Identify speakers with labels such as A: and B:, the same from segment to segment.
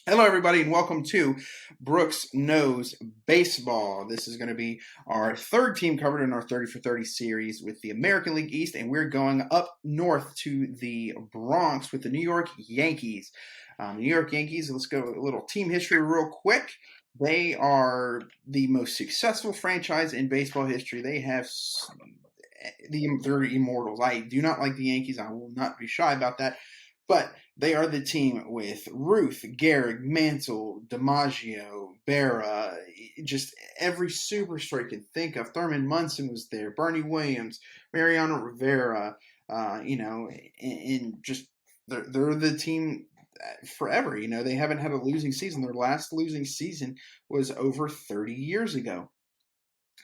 A: Hello, everybody, and welcome to Brooks Knows Baseball. This is going to be our third team covered in our 30 for 30 series with the American League East, and we're going up north to the Bronx with the New York Yankees. New York Yankees, let's go a little team history real quick. They are the most successful franchise in baseball history. They're immortals. I do not like the Yankees. I will not be shy about that. But they are the team with Ruth, Gehrig, Mantle, DiMaggio, Berra, just every superstar you can think of. Thurman Munson was there, Bernie Williams, Mariano Rivera, and just they're the team forever. They haven't had a losing season. Their last losing season was over 30 years ago,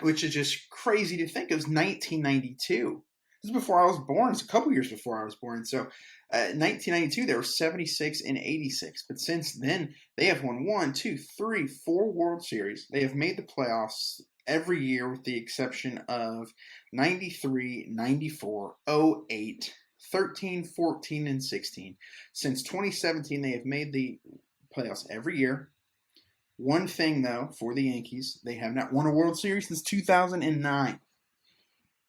A: which is just crazy to think. It was 1992. This is before I was born. It's a couple years before I was born. So, 1992, they were 76 and 86. But since then, they have won 4 World Series. They have made the playoffs every year with the exception of 93, 94, 08, 13, 14, and 16. Since 2017, they have made the playoffs every year. One thing, though, for the Yankees, they have not won a World Series since 2009.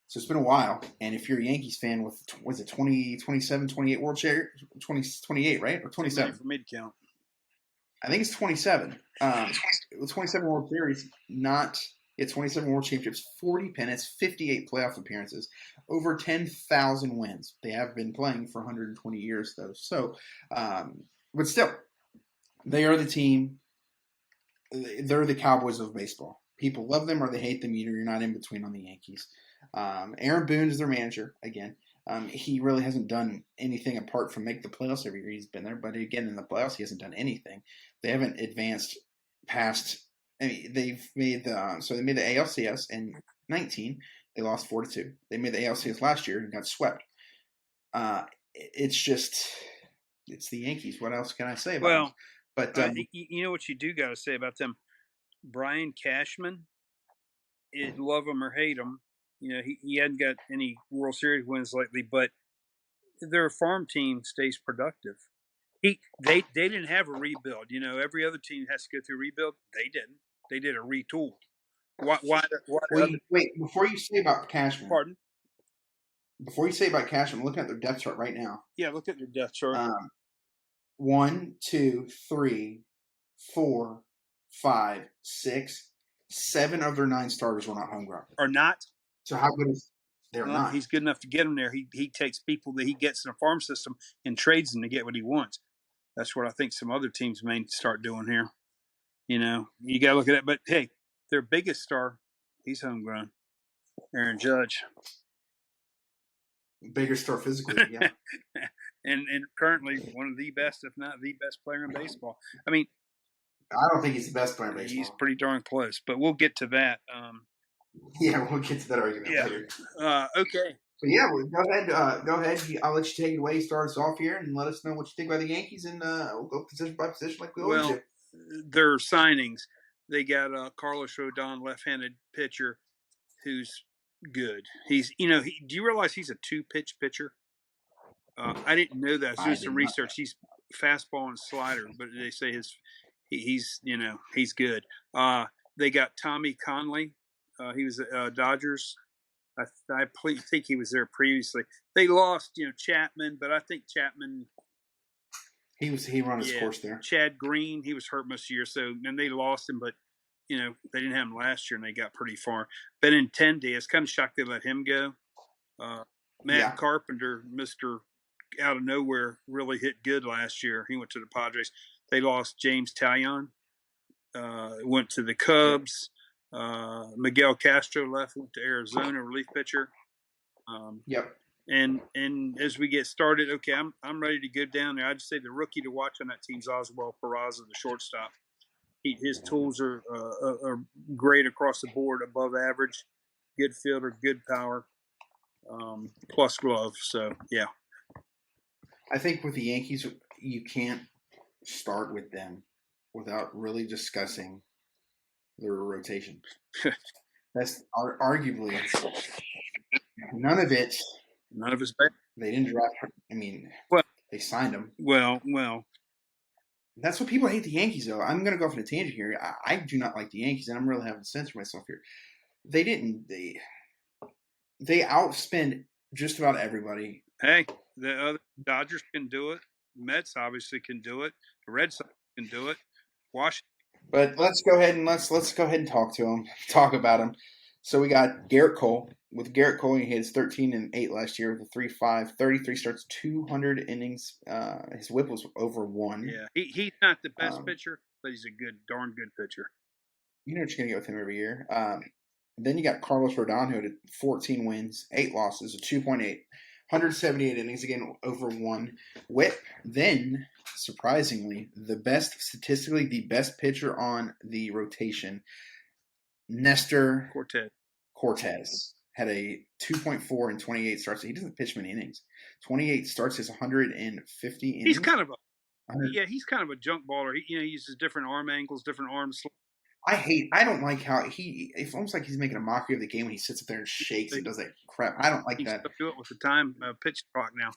A: So it's been a while. And if you're a Yankees fan with, was it 20, 27, 28 World Series? 28, right? Or 27?
B: For me to count.
A: I think it's 27. 27 World Series, not it's 27 World Championships, 40 pennants, 58 playoff appearances, over 10,000 wins. They have been playing for 120 years, though. So, but still, they are the team. They're the Cowboys of baseball. People love them or they hate them. You're not in between on the Yankees. Aaron Boone is their manager again. He really hasn't done anything apart from make the playoffs every year he's been there. But again, in the playoffs, he hasn't done anything. They haven't advanced past. I mean, they've made they made the ALCS in 19. They lost 4-2. They made the ALCS last year and got swept. It's the Yankees. What else can I say about them?
B: But you know what you do got to say about them? Brian Cashman, love him or hate him, he hadn't got any World Series wins lately, but their farm team stays productive. They didn't have a rebuild. Every other team has to go through a rebuild. They didn't. They did a retool.
A: Wait, before you say about Cashman.
B: Pardon?
A: Before you say about Cashman, I'm looking at their depth chart right now.
B: Yeah, look at their depth chart.
A: 1, 2, 3, 4, 5, 6, 7 of their 9 starters were not homegrown.
B: Are not?
A: So how good is they're not?
B: He's good enough to get them there. He takes people that he gets in a farm system and trades them to get what he wants. That's what I think some other teams may start doing here. You got to look at it. But, hey, their biggest star, he's homegrown. Aaron Judge.
A: Bigger star physically, yeah.
B: and currently one of the best, if not the best player in baseball. I mean,
A: I don't think he's the best player in baseball.
B: He's pretty darn close, but we'll get to that.
A: Yeah, we'll get to that argument later.
B: Okay.
A: So yeah, go ahead. I'll let you take it away. Start us off here and let us know what you think about the Yankees, and we'll go position by position like we always do.
B: Their signings, they got Carlos Rodon, left-handed pitcher, who's good. He's, do you realize he's a 2-pitch pitcher? I didn't know that. I was doing some research. He's fastball and slider, but they say he's good. They got Tommy Conley. He was Dodgers. I think he was there previously. They lost, Chapman, but I think Chapman.
A: He ran his course there.
B: Chad Green, he was hurt most of the year, so then they lost him, but they didn't have him last year, and they got pretty far. Benintendi, I was kind of shocked they let him go. Matt Carpenter, Mr. out of nowhere, really hit good last year. He went to the Padres. They lost James Taillon. Went to the Cubs. Miguel Castro left, went to Arizona, relief pitcher. And as we get started, okay, I'm ready to go down there. I'd say the rookie to watch on that team is Oswald Peraza, the shortstop. His tools are great across the board, above average, good fielder, good power, plus glove. So, yeah.
A: I think with the Yankees, you can't start with them without really discussing their rotation. That's arguably none of it.
B: None of it's bad.
A: They didn't draft. I mean, they signed him.
B: Well.
A: That's what people hate the Yankees, though. I'm going to go off on a tangent here. I do not like the Yankees, and I'm really having to censor myself here. They didn't. They outspend just about everybody.
B: Hey, the other Dodgers can do it. Mets obviously can do it. The Red Sox can do it. Washington.
A: But let's go ahead and let's go ahead and talk to him, talk about him. So we got Garrett Cole. With Garrett Cole, he hit 13-8 last year with a 3.5, 33 starts, 200 innings. His WHIP was over 1.
B: Yeah, he's not the best pitcher, but he's a darn good pitcher.
A: You know what you're gonna get with him every year. Then you got Carlos Rodon, who had 14 wins, 8 losses, a 2.8, 178 innings, again over 1 WHIP. Then, surprisingly, statistically the best pitcher on the rotation, Nestor Cortez had a 2.4 in 28 starts. He doesn't pitch many innings. 28 starts is 150 innings.
B: He's kind of a junk baller. He uses different arm angles, different arm slings.
A: I don't like how it's almost like he's making a mockery of the game when he sits up there and shakes and does that crap. I don't like that.
B: He do it with the time pitch clock now.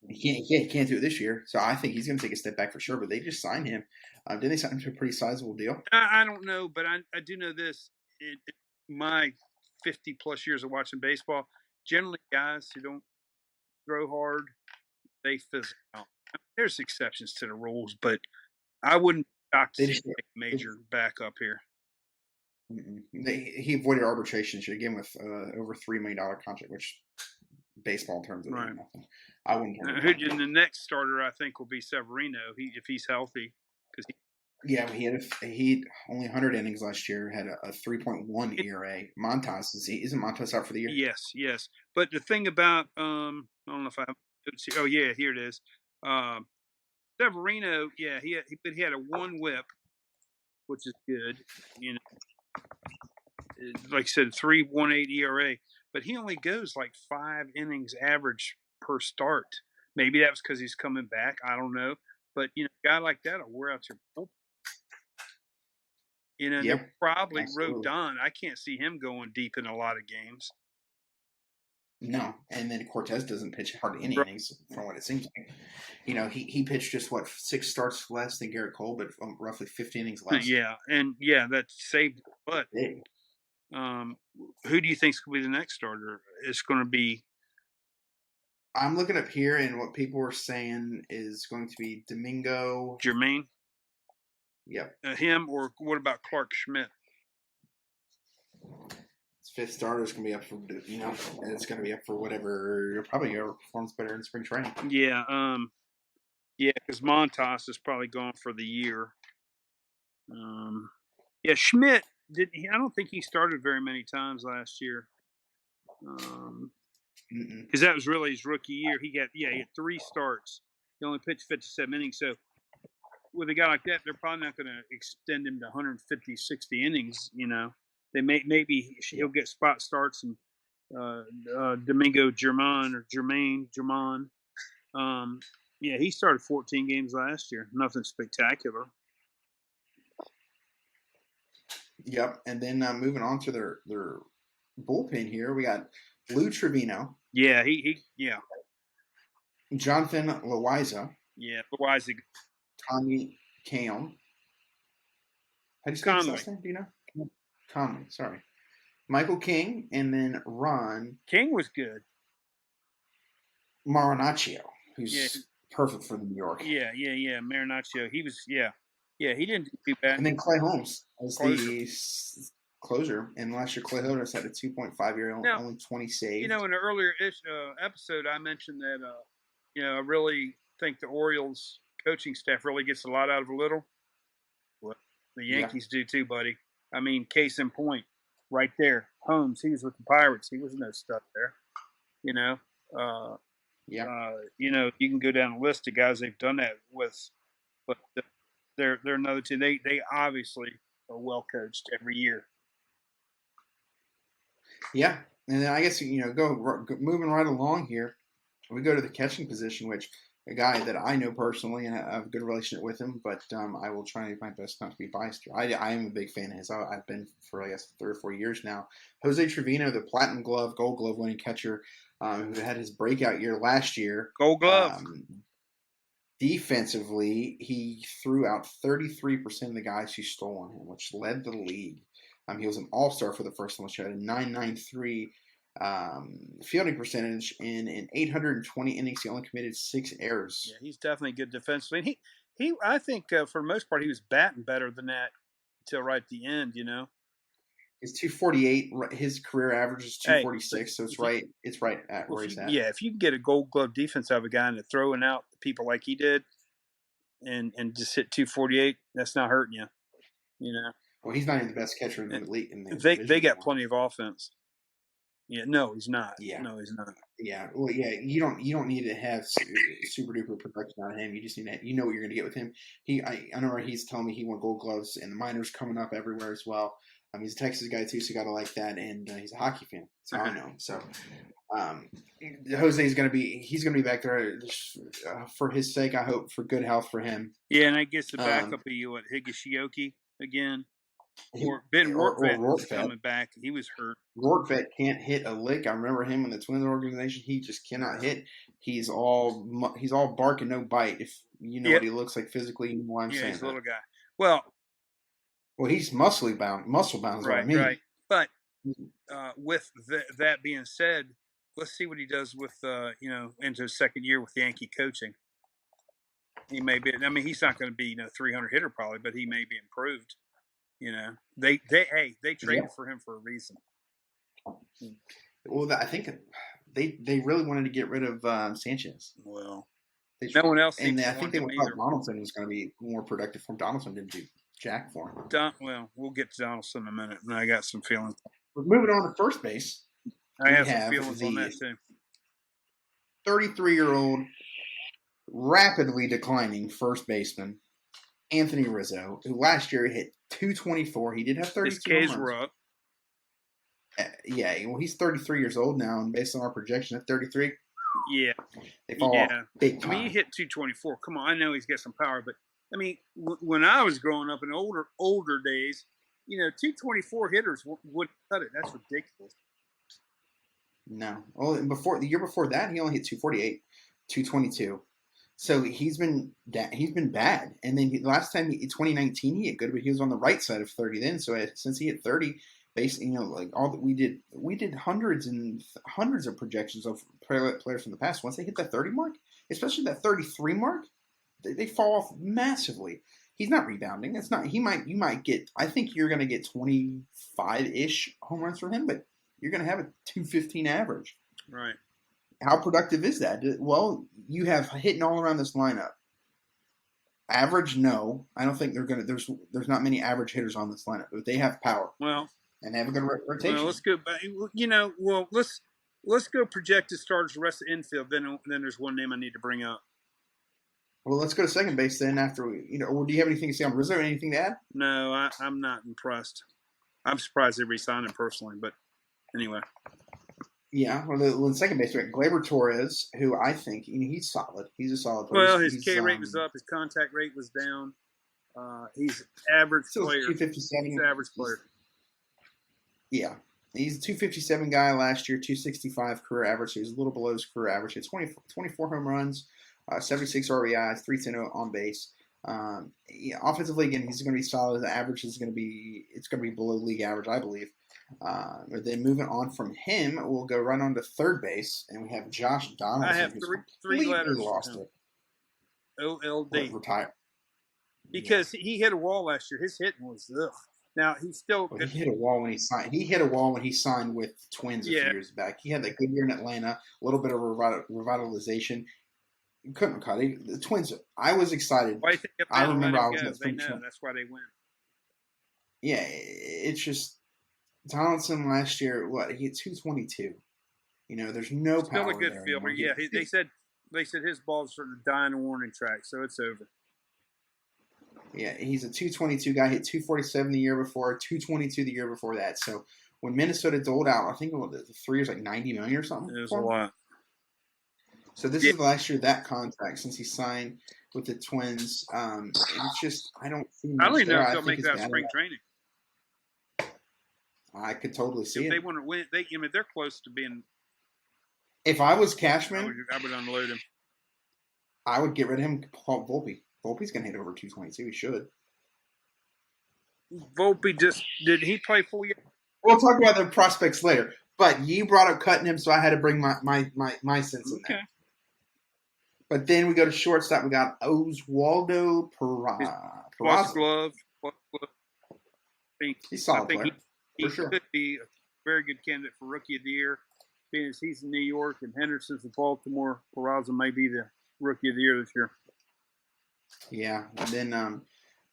A: He can't do it this year, so I think he's going to take a step back for sure. But they just signed him. Didn't they sign him to a pretty sizable deal?
B: I don't know, but I do know this. My 50-plus years of watching baseball, generally guys who don't throw hard, they fizzle out. There's exceptions to the rules, but I wouldn't shock to see a major backup here.
A: He avoided arbitration. Should have given with over $3 million contract, which basall terms of nothing. I wouldn't.
B: And the next starter, I think, will be Severino. If he's healthy,
A: he only 100 innings last year. Had a 3.1 ERA. Montas isn't Montas out for the year?
B: Yes. But the thing about I don't know if I. Oh yeah, here it is. Severino, he had a 1 WHIP, which is good. Like I said, 3.18 ERA, but he only goes like 5 innings average per start. Maybe that was because he's coming back. I don't know, but a guy like that will wear out your bullpen. Probably Rodon. I can't see him going deep in a lot of games.
A: No, and then Cortez doesn't pitch hardly any innings from what it seems like. He pitched just 6 starts less than Garrett Cole, but roughly 50 innings less.
B: Yeah, and that saved. But who do you think is going to be the next starter? It's going to be.
A: I'm looking up here, and what people are saying is going to be Domingo
B: Germain.
A: Yep.
B: Him, or what about Clark Schmidt?
A: His 5th starter is going to be up for, and it's going to be up for whatever performs better in spring training.
B: Yeah, because Montas is probably gone for the year. Schmidt I don't think he started very many times last year. Because that was really his rookie year. He had 3 starts. He only pitched 57 innings. So with a guy like that, they're probably not going to extend him to 150, 60 innings. They maybe he'll get spot starts and Domingo German. He started 14 games last year. Nothing spectacular.
A: Yep, and then moving on to their bullpen here, we got Lou Trevino.
B: Yeah,
A: Jonathan Loaiza.
B: Yeah, Loaiza.
A: Tommy Kaum. How do you say his last name? Do you know? Conley, sorry. Michael King, and then Ron.
B: King was good.
A: Marinaccio, who's perfect for New York.
B: Yeah. Marinaccio. He was, he didn't do bad.
A: And then Clay Holmes as the closer. And last year, Clay Holmes had a 2.5 year, only 20 saves.
B: In an earlier episode, I mentioned that, I really think the Orioles coaching staff really gets a lot out of a little. Well, the Yankees do too, buddy. I mean, case in point, right there. Holmes, he was with the Pirates. He was no stud there. You can go down the list of guys they've done that with, but they're another team. They obviously are well coached every year.
A: Yeah, and then I guess go moving right along here. We go to the catching position, which a guy that I know personally and I have a good relationship with him, but I will try my best not to be biased here. I am a big fan of his. I've been for, I guess, 3 or 4 years now. Jose Trevino, the Platinum Glove, Gold Glove winning catcher, who had his breakout year last year.
B: Gold Glove.
A: Defensively, he threw out 33% of the guys who stole on him, which led the league. He was an all-star for the first time, which had a 993 fielding percentage. In 820 innings, he only committed 6 errors.
B: Yeah, he's definitely good defensively. I think for the most part, he was batting better than that until right at the end, you know.
A: It's 248. His career average is 246, so it's right. It's right at where he's at.
B: Yeah, if you can get a Gold Glove defense out of a guy and throwing out people like he did, and just hit 248, that's not hurting you, you know.
A: Well, he's not even the best catcher in the league.
B: They got plenty of offense. Yeah, no, he's not.
A: Yeah,
B: no, he's not.
A: Yeah, well, yeah, you don't need to have super duper production out of him. You just need to, you know what you're going to get with him. I remember he's telling me he won Gold Gloves, and the minors coming up everywhere as well. He's a Texas guy too, so you got to like that, and he's a hockey fan, so I know. So, Jose's going to be back there for his sake. I hope for good health for him.
B: Yeah, and I guess the backup be Higashioka again. Or Ben Rortvedt coming back. He was hurt.
A: Rortvedt can't hit a lick. I remember him in the Twins organization. He just cannot hit. He's all bark and no bite. If you know what he looks like physically, you know why I'm saying
B: he's a little guy. Well,
A: he's muscle bound. Is what I mean.
B: Right. But with that being said, let's see what he does with into his second year with Yankee coaching. He may be. I mean, he's not going to be 300 hitter probably, but he may be improved. You know, they traded for him for a reason.
A: Well, I think they really wanted to get rid of Sanchez.
B: Well, no one else.
A: And I think they thought Donaldson was going to be more productive for him. Donaldson didn't do jack for him.
B: Well, we'll get to Donaldson in a minute, and I got some feelings.
A: We're moving on to first base.
B: I have some feelings on that too.
A: 33-year-old, rapidly declining first baseman Anthony Rizzo, who last year hit 224. He did have 32
B: His Ks were up.
A: Yeah, well, he's 33 years old now, and based on our projection at 33, they fall off big time.
B: I mean, he hit 224. Come on, I know he's got some power, but I mean, when I was growing up in older days, 224 hitters would cut it. That's ridiculous.
A: No, well, the year before that, he only hit 248, 222. So he's been bad, and then last time in 2019 he hit good, but he was on the right side of 30 then. So since he hit 30, basically, like all that we did hundreds and hundreds of projections of players from the past. Once they hit that 30 mark, especially that 33 mark, they fall off massively. He's not rebounding. It's not. You might get. I think you're going to get 25-ish home runs from him, but you're going to have a 215 average.
B: Right.
A: How productive is that? Well, you have hitting all around this lineup. Average, no. I don't think they're going to. There's not many average hitters on this lineup, but they have power.
B: Well,
A: and they have a good rotation.
B: Well, let's go. Let's go projected starters the rest of the infield. Then there's one name I need to bring up.
A: Well, let's go to second base then. After or do you have anything to say on Rizzo? Anything to add?
B: No, I'm not impressed. I'm surprised they re-signed him personally, but anyway.
A: Yeah, well, in second base, right, Gleyber Torres, who I think he's solid. He's a solid player.
B: Well, his K rate was up. His contact rate was down. He's average player.
A: 257.
B: He's an average player.
A: Yeah. He's a 257 guy last year, 265 career average. So he's a little below his career average. He had 24 home runs, 76 RBIs, 310 on base. Offensively, again, he's going to be solid. The average is going to be below league average, I believe. But then moving on from him, we'll go right on to third base, and we have Josh Donaldson.
B: I have three letters.
A: Lost it.
B: OLD.
A: Retire.
B: Because he hit a wall last year. His hitting was ugh. Now he's still.
A: Well, he hit a wall when he signed. He hit a wall when he signed with Twins a few years back. He had that good year in Atlanta. A little bit of revitalization. You couldn't cut it. The Twins. I was excited.
B: Why think
A: I remember I was in the
B: They know that's why they win.
A: Yeah, it's just Donaldson last year. What he hit 222. There's no
B: still
A: power.
B: Still a good fielder. Yeah, they said his ball's sort of dying a warning track, so it's over.
A: Yeah, he's a 222 guy. Hit 247 the year before, 222 the year before that. So when Minnesota doled out, I think the 3 years like $90 million or something.
B: It was a lot.
A: So this is the last year of that contract since he signed with the Twins. It's just I don't see much.
B: I don't even know if
A: there.
B: they'll make that spring training.
A: I could totally see
B: if
A: it.
B: They want to win. They're close to being.
A: If I was Cashman,
B: I would unload him.
A: I would get rid of him. Paul Volpe. Volpe's gonna hit over 222. He should.
B: Volpe did he play 4 years?
A: We'll talk about the prospects later. But you brought up cutting him, so I had to bring my sense in there. But then we go to shortstop. We got Oswaldo
B: Plus glove.
A: He's solid player.
B: He could be a very good candidate for Rookie of the Year. Being as he's in New York and Henderson's in Baltimore, Peraza may be the Rookie of the Year this year.
A: Yeah. And then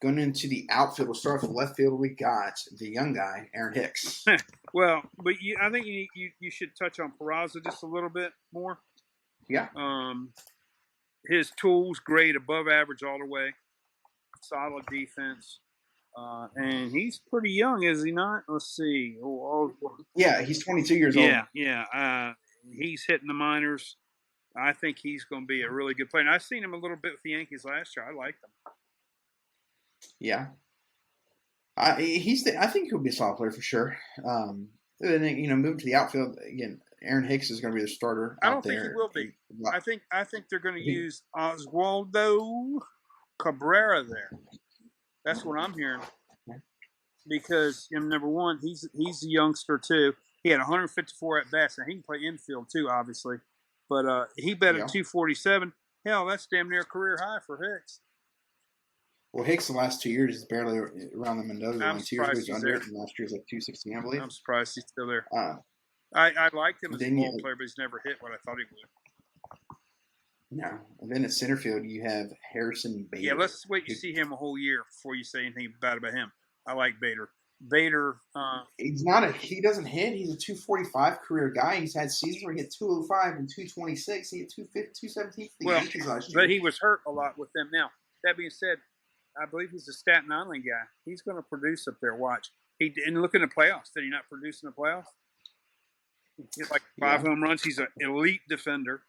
A: going into the outfield, we'll start with left field. We got the young guy, Aaron Hicks.
B: Well, but I think you should touch on Peraza just a little bit more.
A: Yeah.
B: His tools, great, above average all the way. Solid defense. And he's pretty young, is he not? Let's see.
A: Yeah, he's 22 years old.
B: Yeah. He's hitting the minors. I think he's going to be a really good player. And I've seen him a little bit with the Yankees last year. I liked him.
A: Yeah. I think he'll be a solid player for sure. And then, moving to the outfield again. Aaron Hicks is going to be the starter.
B: I don't think he will be. I think they're going to use Oswaldo Cabrera there. That's what I'm hearing. Because number one, he's a youngster too. He had 154 at bats, and he can play infield too, obviously. But he bet at 247. Hell, that's damn near a career high for Hicks.
A: Well, Hicks the last 2 years is barely around the Mendoza.
B: I'm surprised
A: he's under it, and last year was like 216, I believe.
B: I'm surprised he's still there. I liked him as a ball player, but he's never hit what I thought he would.
A: No. And then at center field, you have Harrison Bader.
B: Yeah, let's wait to see him a whole year before you say anything bad about him. I like Bader.
A: He doesn't hit. He's a 245 career guy. He's had seasons where he hit 205 and 226. He hit 217 for the Yankees last year.
B: But he was hurt a lot with them. Now, that being said, I believe he's a Staten Island guy. He's going to produce up there. Watch. And look in the playoffs. Did he not produce in the playoffs? He hit like 5 home runs. He's an elite defender.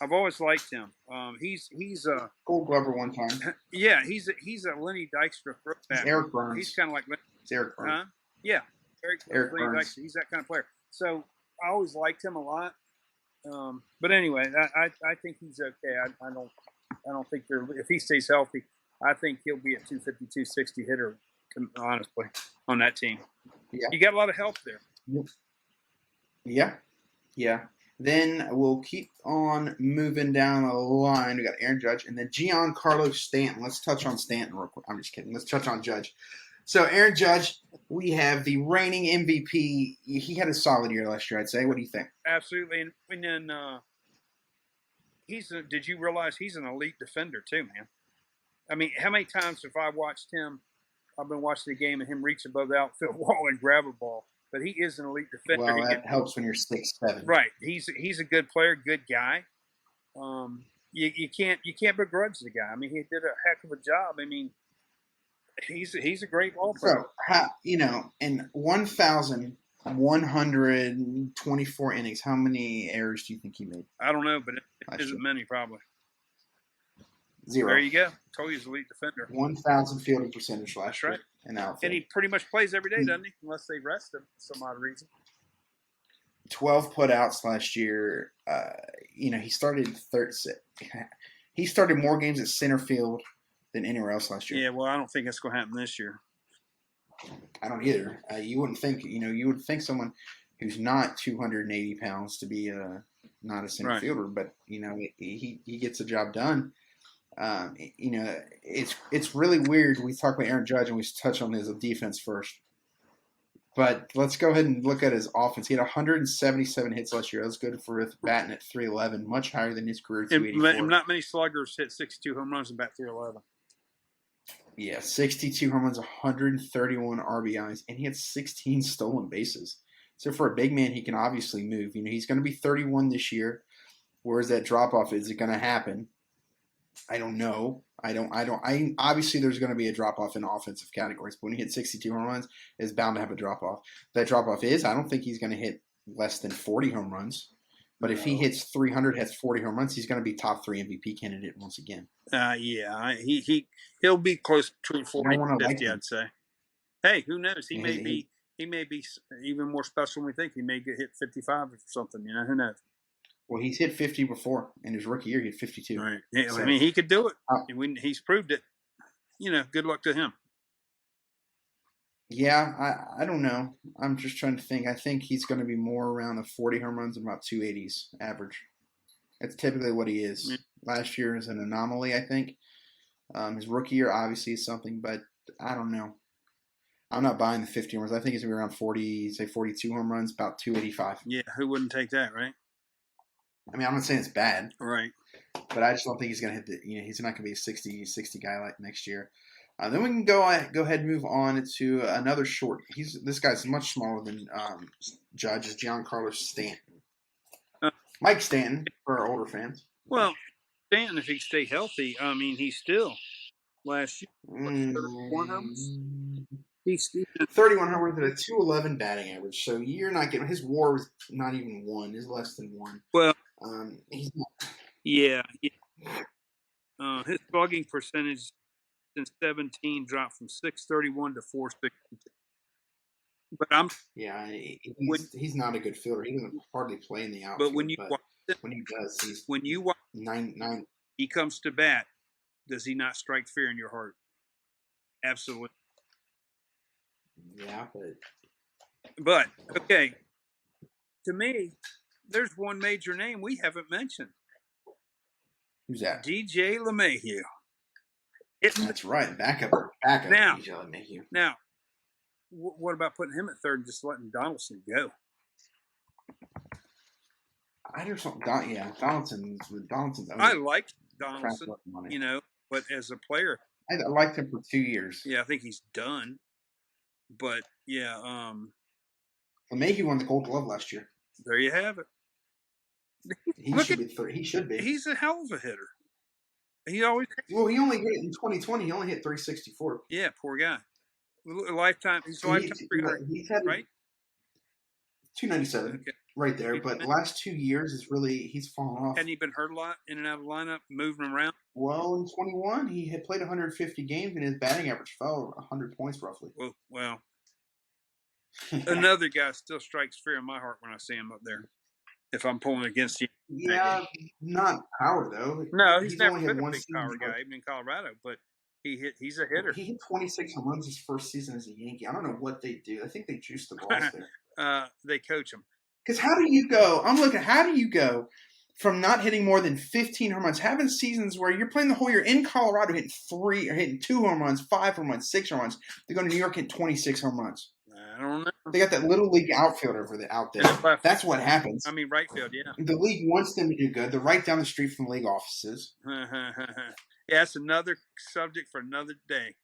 B: I've always liked him. He's a
A: Gold Glover one time.
B: Yeah, he's a Lenny Dykstra throwback.
A: Eric Burns.
B: He's kind of like
A: it's Eric Burns.
B: Huh? Yeah,
A: Eric Burns.
B: Dykstra. He's that kind of player. So I always liked him a lot. But anyway, I think he's okay. I don't think if he stays healthy, I think he'll be a 250, 260 hitter. Honestly, on that team. Yeah. You got a lot of help there.
A: Yeah. Then we'll keep on moving down the line. We got Aaron Judge and then Giancarlo Stanton. Let's touch on Stanton real quick. I'm just kidding. Let's touch on Judge. So Aaron Judge, we have the reigning MVP. He had a solid year last year, I'd say. What do you think?
B: Absolutely. And then did you realize he's an elite defender too, man? I mean, how many times have I watched him? I've been watching the game and him reach above the outfield wall and grab a ball. But he is an elite defender.
A: Well, that helps when you're 6'7".
B: Right. He's a good player, good guy. You can't begrudge the guy. I mean, he did a heck of a job. I mean, he's a great ball player.
A: So, in 1,124 innings, how many errors do you think he made?
B: I don't know, but it isn't many, probably.
A: 0.
B: There you go. Told you he's an elite defender.
A: 1,000 fielding percentage last year.
B: Right.
A: And
B: he pretty much plays every day, doesn't he? Unless they rest him for some odd reason.
A: 12 putouts last year. He started he started more games at center field than anywhere else last year.
B: Yeah, well, I don't think that's going to happen this year.
A: I don't either. You wouldn't think. You would think someone who's not 280 pounds to be not a center fielder, but he gets the job done. It's really weird. We talk about Aaron Judge and we touch on his defense first. But let's go ahead and look at his offense. He had 177 hits last year. That's good for batting at 311, much higher than his career 284.
B: And not many sluggers hit 62 home runs and bat 311.
A: Yeah, 62 home runs, 131 RBIs, and he had 16 stolen bases. So for a big man, he can obviously move. He's going to be 31 this year. Where's that drop off? Is it going to happen? I don't know. Obviously, there's going to be a drop off in offensive categories. But when you hit 62 home runs, it's bound to have a drop off. That drop off I don't think he's going to hit less than 40 home runs. But if he hits 300, has 40 home runs, he's going to be top 3 MVP candidate once again.
B: He'll be close between 40 and 50, I'd say. Hey, who knows? He may be even more special than we think. He may get hit 55 or something. Who knows?
A: Well, he's hit 50 before. In his rookie year, he hit 52.
B: Right. Yeah, so, I mean, he could do it. He's proved it. Good luck to him.
A: Yeah, I don't know. I'm just trying to think. I think he's going to be more around the 40 home runs and about 280s average. That's typically what he is. Yeah. Last year is an anomaly, I think. His rookie year obviously is something, but I don't know. I'm not buying the 50 home runs. I think he's going to be around 40, say 42 home runs, about 285.
B: Yeah, who wouldn't take that, right?
A: I mean, I'm not saying it's bad.
B: Right.
A: But I just don't think he's going to hit he's not going to be a 60 guy like next year. Then we can go ahead and move on to another short. This guy's much smaller than Judge, is Giancarlo Stanton. Mike Stanton for our older fans.
B: Well, Stanton, if he stay healthy, I mean, he's still last year 31 homers. He's
A: 31 homers at a 211 batting average. So you're not getting his WAR was not even 1. Is less than 1.
B: Well,
A: he's not.
B: Yeah. His slugging percentage since 17 dropped from 631 to 462. But
A: he's not a good fielder. He doesn't hardly play in the outfield.
B: But when
A: he does, he's
B: watch
A: 9.
B: He comes to bat. Does he not strike fear in your heart? Absolutely.
A: Yeah,
B: but okay. To me, there's one major name we haven't mentioned.
A: Who's that?
B: DJ LeMahieu.
A: That's right. Backup
B: now,
A: DJ LeMahieu.
B: Now, what about putting him at third and just letting Donaldson go?
A: I just don't. Donaldson's.
B: I liked Donaldson, but as a player,
A: I liked him for 2 years.
B: Yeah, I think he's done. But yeah,
A: LeMahieu won the Gold Glove last year.
B: There you have it.
A: He should be.
B: He's a hell of a hitter. He only
A: hit in 2020. He only hit 364.
B: Yeah, poor guy. Lifetime. He's lifetime 300.
A: He's had
B: right.
A: 297, right there. But the last 2 years he's fallen off.
B: Hadn't he been hurt a lot in and out of the lineup, moving around?
A: Well, in 21, he had played 150 games, and his batting average fell 100 points roughly.
B: Well, another guy still strikes fear in my heart when I see him up there. If I'm pulling against you.
A: Yeah, not power though.
B: No, he's never been a big power guy, even in Colorado. But he's a hitter.
A: He hit 26 home runs his first season as a Yankee. I don't know what they do. I think they juice the balls there.
B: They coach him.
A: Because how do you go? How do you go from not hitting more than 15 home runs, having seasons where you're playing the whole year in Colorado, hitting 2 home runs, 5 home runs, 6 home runs, to go to New York, hit 26 home runs?
B: I don't know.
A: They got that little league outfielder out there. That's what happens.
B: I mean, right field, yeah.
A: The league wants them to do good. They're right down the street from league offices.
B: Yeah, that's another subject for another day.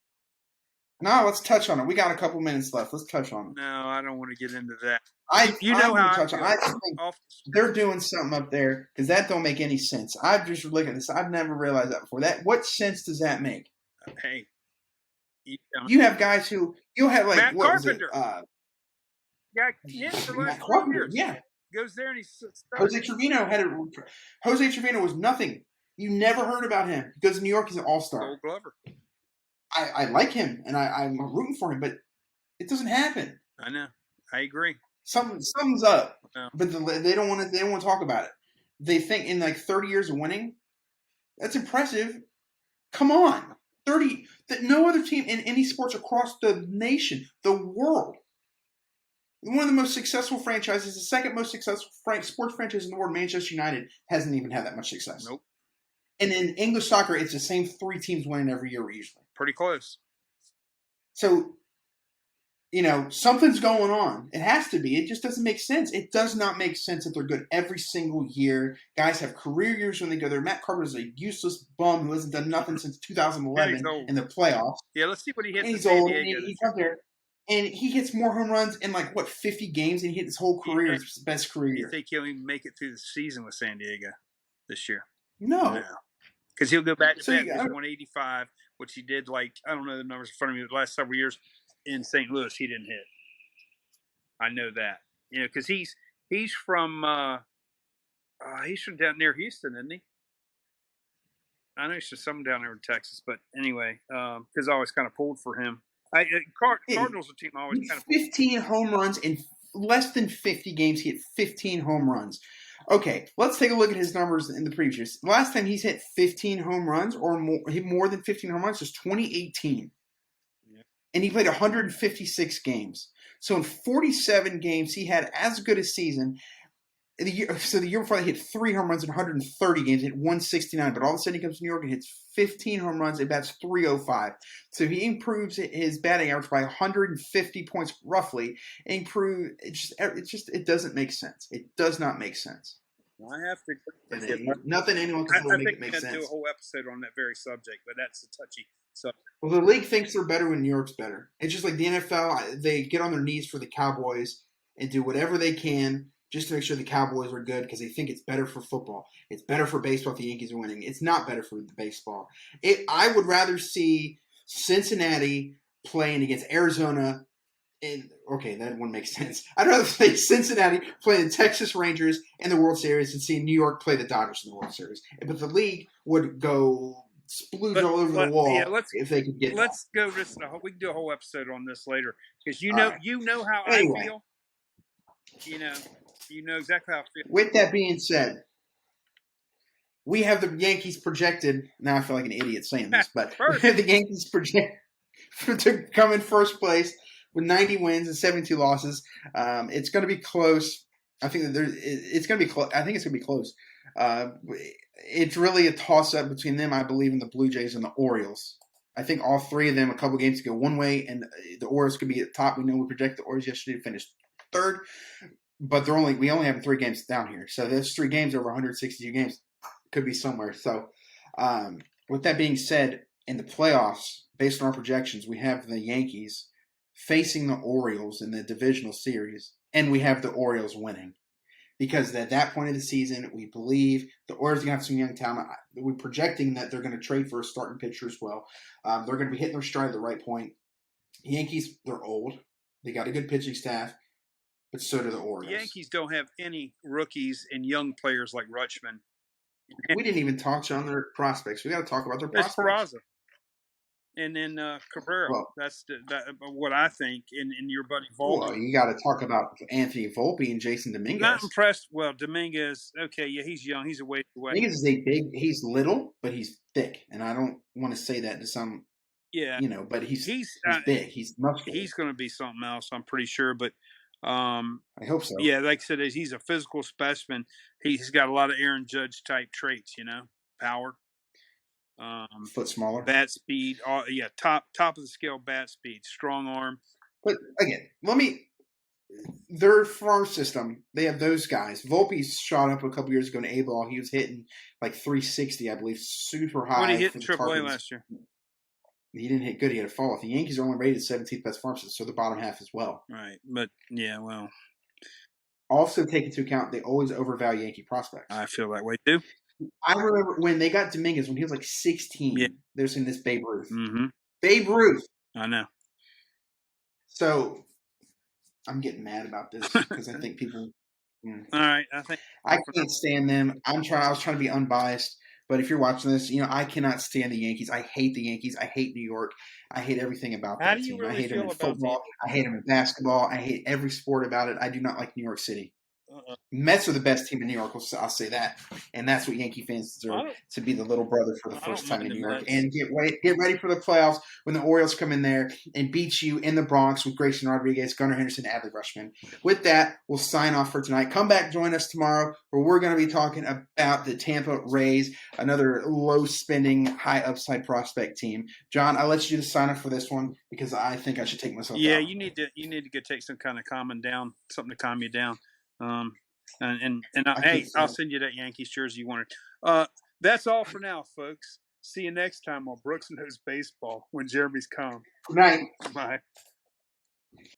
A: No, let's touch on it. We got a couple minutes left. Let's touch on it.
B: No, I don't want to get into that.
A: I think they're doing something up there because that don't make any sense. I've just looked at this. I've never realized that before. What sense does that make?
B: Hey.
A: You have guys who you'll have like
B: Matt
A: what
B: Carpenter.
A: Was
B: it? For
A: Matt Carpenter,
B: yeah. Goes there and he's
A: Jose Trevino Jose Trevino was nothing. You never heard about him because New York is an all-star.
B: Gold Glover.
A: I like him and I'm rooting for him, but it doesn't happen.
B: I know. I agree.
A: Something's up,
B: no.
A: But they don't want to. They don't want to talk about it. They think in like 30 years of winning, that's impressive. Come on. 30 that no other team in any sports across the nation, the world. One of the most successful franchises, the second most successful sports franchise in the world, Manchester United, hasn't even had that much success.
B: Nope.
A: And in English soccer, it's the same 3 teams winning every year usually.
B: Pretty close.
A: So, something's going on. It has to be. It just doesn't make sense. It does not make sense that they're good every single year. Guys have career years when they go there. Matt Carpenter's a useless bum who hasn't done nothing since 2011 in the playoffs.
B: Yeah, let's see what he hits.
A: And he's old. And he comes there, and he hits more home runs in 50 games, and he hit his whole career, his best career year.
B: You think he'll even make it through the season with San Diego this year?
A: No.
B: Because he'll go back to 185, which he did, I don't know the numbers in front of me, the last several years in St. Louis, he didn't hit. I know that. Because he's from down near Houston, isn't he? I know he's from somewhere down there in Texas, but anyway, because I always kind of pulled for him. Cardinals are a team I always kind of
A: 15 home runs in less than 50 games. He hit 15 home runs. Okay, let's take a look at his numbers in the previous years. Last time he's hit 15 home runs or more than 15 home runs was 2018. Yeah. And he played 156 games. So in 47 games, he had as good a season. The year before, they hit 3 home runs in 130 games, hit 169. But all of a sudden, he comes to New York and hits 15 home runs and bats 305. So he improves his batting average by 150 points roughly. It doesn't make sense. It does not make sense.
B: I have to agree with
A: you. Nothing anyone can make it make sense. I think we
B: do a whole episode on that very subject, but that's a touchy subject.
A: Well, the league thinks they're better when New York's better. It's just like the NFL. They get on their knees for the Cowboys and do whatever they can just to make sure the Cowboys are good because they think it's better for football. It's better for baseball if the Yankees are winning. It's not better for the baseball. I would rather see Cincinnati playing against Arizona. Okay, that one makes sense. I'd rather see Cincinnati playing the Texas Rangers in the World Series and see New York play the Dodgers in the World Series. But the league would go splooge all over the wall if they could get.
B: Let's go. We can do a whole episode on this later because you know how anyway. I feel. You know exactly how I feel.
A: With that being said, we have the Yankees projected. Now I feel like an idiot saying this, but we have the Yankees projected to come in first place with 90 wins and 72 losses. It's going to be close. I think that it's going to be close. I think it's going to be close. It's really a toss-up between them, I believe, and the Blue Jays and the Orioles. I think all three of them a couple games go one way, and the Orioles could be at the top. We know we projected the Orioles yesterday to finish third, but we only have 3 games down here. So those 3 games over 162 games could be somewhere. So with that being said, in the playoffs, based on our projections, we have the Yankees facing the Orioles in the divisional series, and we have the Orioles winning. Because at that point of the season, we believe the Orioles are going to have some young talent. We're projecting that they're going to trade for a starting pitcher as well. They're going to be hitting their stride at the right point. The Yankees, they're old. They got a good pitching staff, but so do the Orioles.
B: The Yankees don't have any rookies and young players like Rutschman.
A: We didn't even touch on their prospects. We got to talk about their prospects.
B: Peraza. And then Cabrera. Well, that's what I think. And your buddy Volpe.
A: Well, you got to talk about Anthony Volpe and Jason Dominguez.
B: Not impressed. Well, Dominguez, okay, yeah, he's young. He's a ways away.
A: Dominguez is he's little, but he's thick. And I don't want to say that to some, but he's big. He's muscular.
B: He's going to be something else, I'm pretty sure. But
A: I hope so.
B: Yeah, like I said, he's a physical specimen. He's got a lot of Aaron Judge type traits, power.
A: Foot smaller,
B: bat speed. Top of the scale bat speed, strong arm.
A: But again, their farm system, they have those guys. Volpe's shot up a couple years ago in A-ball. He was hitting like 360, I believe, super high.
B: What did he hit in AAA last year?
A: He didn't hit good. He had a fall off. The Yankees are only rated 17th best farm system, so the bottom half as well.
B: Right, but yeah, well.
A: Also take into account they always overvalue Yankee prospects.
B: I feel that way too.
A: I remember when they got Dominguez when he was like 16. Yeah. They're saying this Babe Ruth.
B: Mm-hmm.
A: Babe Ruth.
B: I know.
A: So I'm getting mad about this because I think people.
B: All right,
A: I can't stand them. I was trying to be unbiased, but if you're watching this, I cannot stand the Yankees. I hate the Yankees. I hate New York. I hate everything about that team.
B: Really
A: I hate them in football. I hate them in basketball. I hate every sport about it. I do not like New York City. Mets are the best team in New York. I'll say that, and that's what Yankee fans deserve, to be the little brother for the first time in New York. And get ready for the playoffs when the Orioles come in there and beat you in the Bronx with Grayson Rodriguez, Gunnar Henderson, Adley Rutschman. With that, we'll sign off for tonight. Come back, join us tomorrow, where we're going to be talking about the Tampa Rays, another low-spending, high-upside prospect team. John, I'll let you just sign off for this one because I think I should take myself out.
B: Yeah, you need to go take some kind of something to calm you down. I'll send you that Yankees jersey you wanted. That's all for now, folks. See you next time on Brooks Knows Baseball when Jeremy's calm.
A: Good night.
B: Bye.